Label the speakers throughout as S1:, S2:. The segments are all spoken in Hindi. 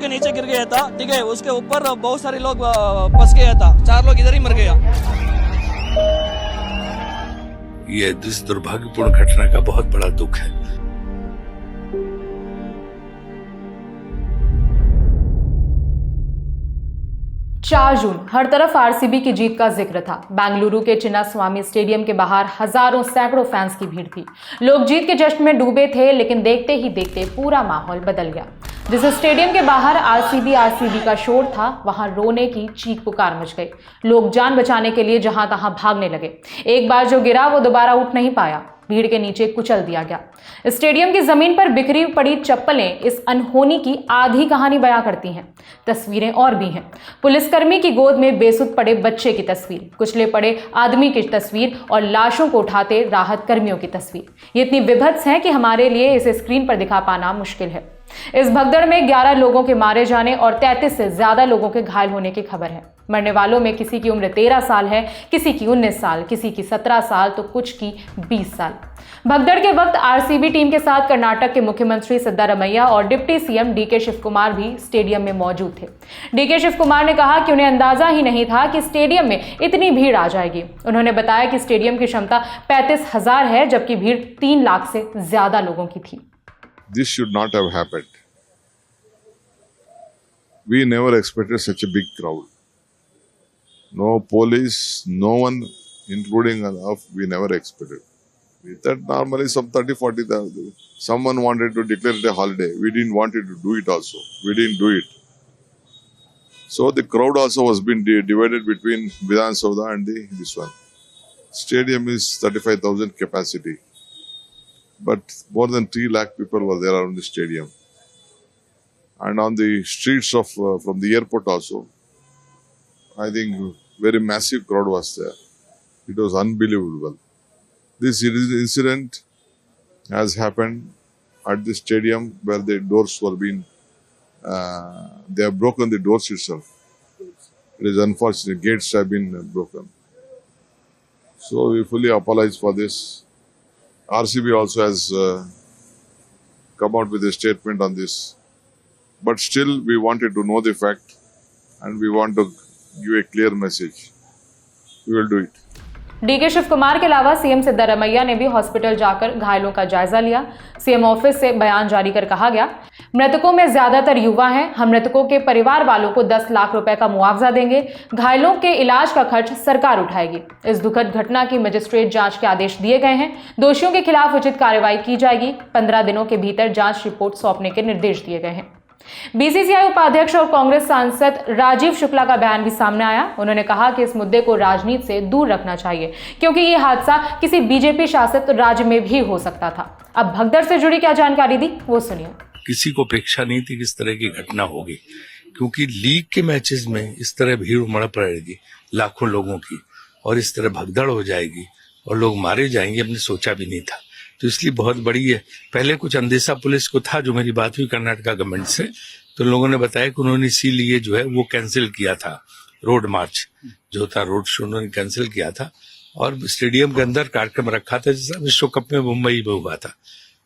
S1: के नीचे गिर गया था, ठीक है, उसके ऊपर बहुत सारे लोग फंस गया था, 4 लोग इधर ही मर गया।
S2: ये इस दुर्भाग्यपूर्ण घटना का बहुत बड़ा दुख है।
S3: 4 जून हर तरफ आरसीबी की जीत का जिक्र था। बेंगलुरु के चिन्नास्वामी स्टेडियम के बाहर हजारों सैकड़ों फैंस की भीड़ थी। लोग जीत के जश्न में डूबे थे, लेकिन देखते ही देखते पूरा माहौल बदल गया। जिस स्टेडियम के बाहर आरसीबी का शोर था, वहां रोने की चीख पुकार मच गई। लोग जान बचाने के लिए जहां तहां भागने लगे। एक बार जो गिरा वो दोबारा उठ नहीं पाया, भीड़ के नीचे कुचल दिया गया। स्टेडियम की जमीन पर बिखरी पड़ी चप्पलें इस अनहोनी की आधी कहानी बयां करती हैं। तस्वीरें और भी हैं। पुलिसकर्मी की गोद में बेसुध पड़े बच्चे की तस्वीर, कुचले पड़े आदमी की तस्वीर और लाशों को उठाते राहत कर्मियों की तस्वीर। ये इतनी विभत्स है कि हमारे लिए इसे स्क्रीन पर दिखा पाना मुश्किल है। इस भगदड़ में 11 लोगों के मारे जाने और 33 से ज्यादा लोगों के घायल होने की खबर है। मरने वालों में किसी की उम्र 13 साल है, किसी की 19 साल, किसी की 17 साल तो कुछ की 20 साल। भगदड़ के वक्त आरसीबी टीम के साथ कर्नाटक के मुख्यमंत्री सिद्धारमैया और deputy CM DK Shivakumar भी स्टेडियम में मौजूद थे। डीके शिव कुमार ने कहा कि उन्हें अंदाजा ही नहीं था कि स्टेडियम में इतनी भीड़ आ जाएगी। उन्होंने बताया कि स्टेडियम की क्षमता 35,000 है, जबकि भीड़ 3 लाख से ज्यादा लोगों की थी।
S4: This should not have happened. We never expected such a big crowd. No police, no one, including us, we never expected. We thought normally some 30-40,000. Someone wanted to declare it a holiday. We didn't want it to do it also. We didn't do it. So the crowd also was being divided between Vidhan Sauda and this one. Stadium is 35,000 capacity. But more than 3 lakh people were there around the stadium. And on the streets of from the airport also, I think very massive crowd was there. It was unbelievable. This incident has happened at the stadium where the doors were being, they have broken the doors itself. It is unfortunate, gates have been broken. So we fully apologize for this. RCB also has come out with a statement on this. But still, we wanted to know the fact and we want to give a clear message. We will do it.
S3: DK Shivakumar के अलावा सीएम सिद्धारमैया ने भी हॉस्पिटल जाकर घायलों का जायजा लिया। सीएम ऑफिस से बयान जारी कर कहा गया, मृतकों में ज्यादातर युवा हैं। हम मृतकों के परिवार वालों को 10 लाख रुपए का मुआवजा देंगे। घायलों के इलाज का खर्च सरकार उठाएगी। इस दुखद घटना की मजिस्ट्रेट जांच के आदेश दिए गए हैं। दोषियों के खिलाफ उचित कार्रवाई की जाएगी। 15 दिनों के भीतर जांच रिपोर्ट सौंपने के निर्देश दिए गए हैं। बीसीसीआई उपाध्यक्ष और कांग्रेस सांसद राजीव शुक्ला का बयान भी सामने आया। उन्होंने कहा कि इस मुद्दे को राजनीति से दूर रखना चाहिए, क्योंकि ये हादसा किसी बीजेपी शासित राज्य में भी हो सकता था। अब भगदड़ से जुड़ी क्या जानकारी दी, वो सुनिए।
S2: किसी को अपेक्षा नहीं थी कि इस तरह की घटना होगी, क्योंकि लीग के मैचेस में इस तरह भीड़ उमड़ पड़ेगी लाखों लोगों की और इस तरह भगदड़ हो जाएगी और लोग मारे जाएंगे, हमने सोचा भी नहीं था। तो इसलिए बहुत बड़ी है। पहले कुछ अंदेशा पुलिस को था, जो मेरी बात हुई कर्नाटक गवर्नमेंट से, तो लोगों ने बताया कि उन्होंने इसीलिए जो है वो कैंसिल किया था। रोड मार्च जो था, रोड शो उन्होंने कैंसिल किया था और स्टेडियम के अंदर कार्यक्रम रखा था, जैसा विश्व कप में मुंबई में हुआ था।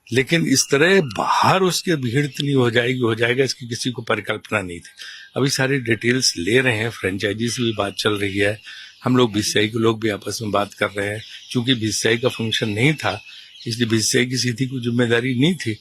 S2: लेकिन इस तरह बाहर उसकी भीड़ इतनी हो जाएगा इसकी किसी को परिकल्पना नहीं थी। अभी सारी डिटेल्स ले रहे हैं, फ्रेंचाइजी से भी बात चल रही है। हम लोग बीसीसीआई के लोग भी आपस में बात कर रहे हैं, क्योंकि बीसीसीआई का फंक्शन नहीं था, इसलिए बीसीसीआई की सीधी कोई जिम्मेदारी नहीं थी।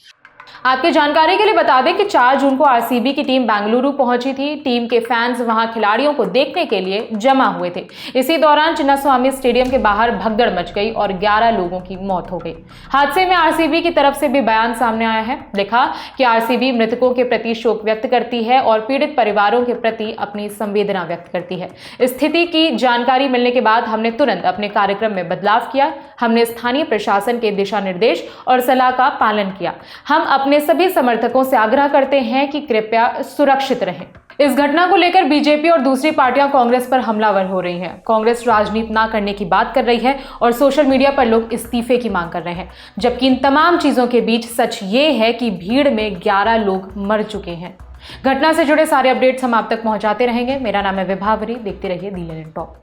S3: आपकी जानकारी के लिए बता दें कि 4 जून को आरसीबी की टीम बेंगलुरु पहुंची थी। टीम के फैंस वहां खिलाड़ियों को देखने के लिए जमा हुए थे। इसी दौरान चिन्नास्वामी स्टेडियम के बाहर भगदड़ मच गई और 11 लोगों की मौत हो गई। हादसे में आरसीबी की तरफ से भी बयान सामने आया है। लिखा कि आरसीबी मृतकों के प्रति शोक व्यक्त करती है और पीड़ित परिवारों के प्रति अपनी संवेदना व्यक्त करती है। स्थिति की जानकारी मिलने के बाद हमने तुरंत अपने कार्यक्रम में बदलाव किया। हमने स्थानीय प्रशासन के दिशा निर्देश और सलाह का पालन किया। हम अपने सभी समर्थकों से आग्रह करते हैं कि कृपया सुरक्षित रहें। इस घटना को लेकर बीजेपी और दूसरी पार्टियां कांग्रेस पर हमलावर हो रही हैं। कांग्रेस राजनीति ना करने की बात कर रही है और सोशल मीडिया पर लोग इस्तीफे की मांग कर रहे हैं। जबकि इन तमाम चीजों के बीच सच ये है कि भीड़ में 11 लोग मर चुके हैं। घटना से जुड़े सारे अपडेट्स हम आप तक पहुंचाते रहेंगे। मेरा नाम है विभावरी, देखते रहिए दी लैंड टॉप।